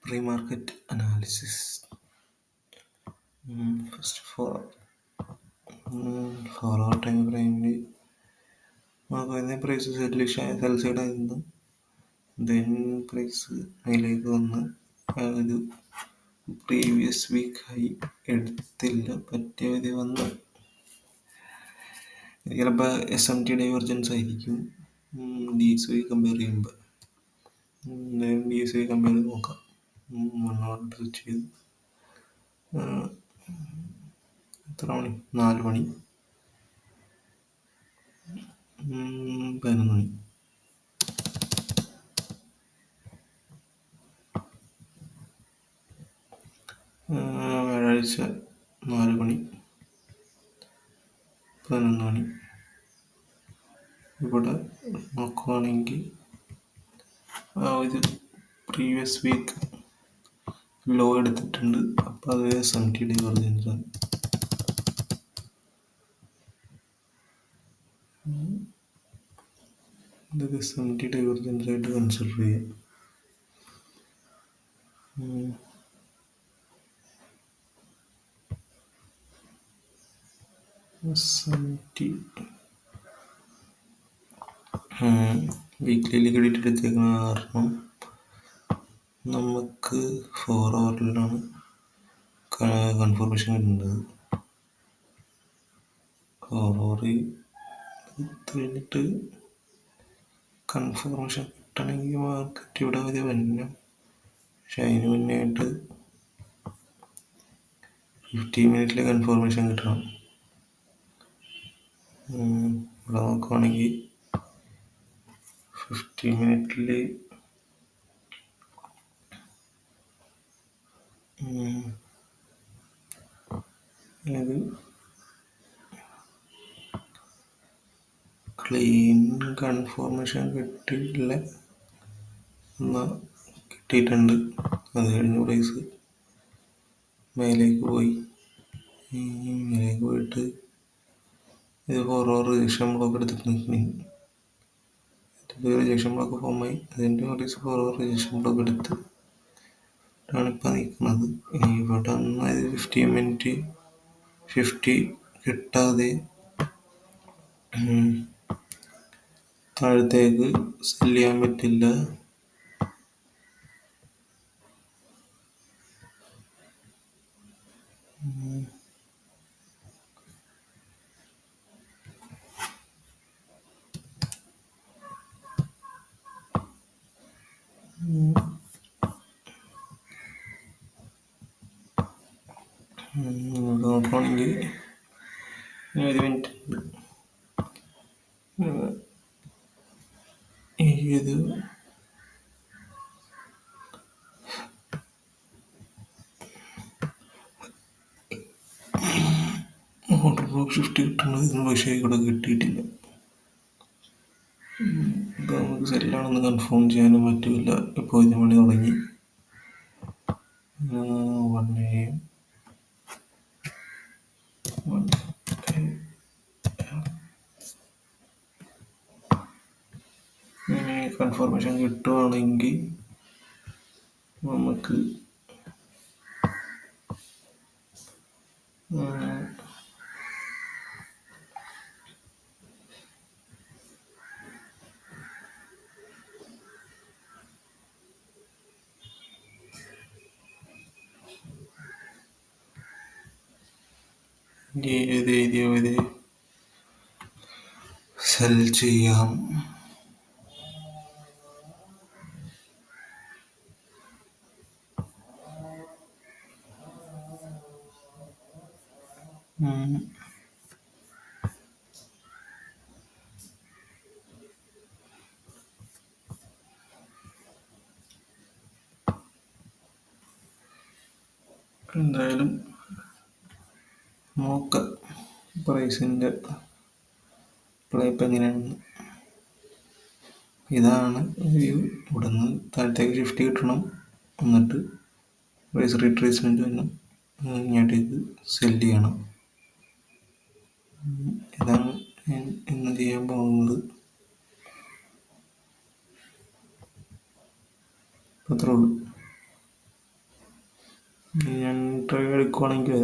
Pre-market analysis. First of all, for our time frame, നമുക്ക് വരുന്ന price cell side ആയിരുന്നു. Then price അതിലേക്ക് വന്ന് ഒരു പ്രീവിയസ് വീക്ക് ഹൈ എടുത്തില്ല, പറ്റിയത് വന്ന് ചിലപ്പോൾ SMT ഡൈവർജൻസ് ആയിരിക്കും DXY കമ്പയർ ചെയ്യുമ്പോൾ. DXY കമ്പയർ ചെയ്ത് നോക്കാം. മുന്നോട്ട് സ്വിച്ച് ചെയ്ത് എത്ര മണി? 4 മണി, 11 മണി. വ്യാഴാഴ്ച 4 മണി, 11 മണി. ഇവിടെ നോക്കുവാണെങ്കിൽ ഇത് പ്രീവിയസ് വീക്ക് ലോ എടുത്തിട്ടുണ്ട്. അപ്പോൾ അത് SMT ഡൈവർജൻസ് ആണ്. ഇതൊക്കെ SMT ഡൈവർജൻസ് ആയിട്ട് കൺസിഡർ ചെയ്യാം. SMT വീക്ക്ലി ലിക്വിഡിറ്റി എടുത്തേക്കുന്ന കാരണം നമുക്ക് 4 ഹവറിലാണ് കൺഫർമേഷൻ കിട്ടുന്നത്. 4 ഹവർ കഴിഞ്ഞിട്ട് കൺഫർമേഷൻ കിട്ടണമെങ്കിൽ മാർക്കറ്റ് ഇവിടെ വരെ വരണം. പക്ഷെ അതിന് മുന്നേ ആയിട്ട് 15 മിനിറ്റിലെ കൺഫർമേഷൻ കിട്ടണം. ഇവിടെ നോക്കുവാണെങ്കിൽ 15 മിനിറ്റിൽ അത് ക്ലീൻ കൺഫർമേഷൻ കിട്ടിയിട്ടില്ല എന്നാൽ കിട്ടിയിട്ടുണ്ട്. അത് കഴിഞ്ഞ് പ്രൈസ് മേലേക്ക് പോയിട്ട് ഇത് 4 ഹവർ റിജക്ഷൻ ബ്ലോക്ക് എടുത്തിട്ട് നിൽക്കുന്നുണ്ട്. റിജക്ഷൻ ബ്ലോക്ക് ഫോമായി. അതിൻ്റെ പ്രൈസ് 4 ഹവർ റിജക്ഷൻ ബ്ലോക്ക് എടുത്ത് ആണ് ഇപ്പം നിൽക്കുന്നത്. ഇവിടെ നിന്ന് 15 മിനിറ്റ് 50 കിട്ടാതെ താഴത്തേക്ക് സെല് ചെയ്യാൻ പറ്റില്ല. നോക്കുകയാണെങ്കിൽ 1 മിനിറ്റ് ഇത് ഓർഡർ ബ്ലോക്ക് ഷിഫ്റ്റ് കിട്ടേണ്ടതിന് പക്ഷേ ഇവിടെ കിട്ടിയിട്ടില്ല. ഇപ്പോൾ നമുക്ക് സെല്ലാണെന്ന് കൺഫേം ചെയ്യാനും പറ്റില്ല. ഇപ്പോൾ 1 മണി തുടങ്ങി. 1 AM കൺഫർമേഷൻ കിട്ടുവാണെങ്കിൽ നമുക്ക് ഏത് സെൽ ചെയ്യാം. എന്തായാലും നോക്കാം പ്രൈസിൻ്റെ പ്ലേപ്പ് എങ്ങനെയാണെന്ന്. ഇതാണ് വ്യൂ. ഇവിടെ നിന്ന് താഴത്തേക്ക് ഷിഫ്റ്റ് കിട്ടണം, എന്നിട്ട് പ്രൈസ് റീട്രേസ്മെൻറ്റ് വരണം, ഇങ്ങോട്ട് ഇത് സെല് ചെയ്യണം. ഇതാണ് ഇന്ന് ചെയ്യാൻ പോകുന്നത്. അത്രേ ഉള്ളൂ. ഞാൻ ട്രേഡ് എടുക്കുവാണെങ്കിൽ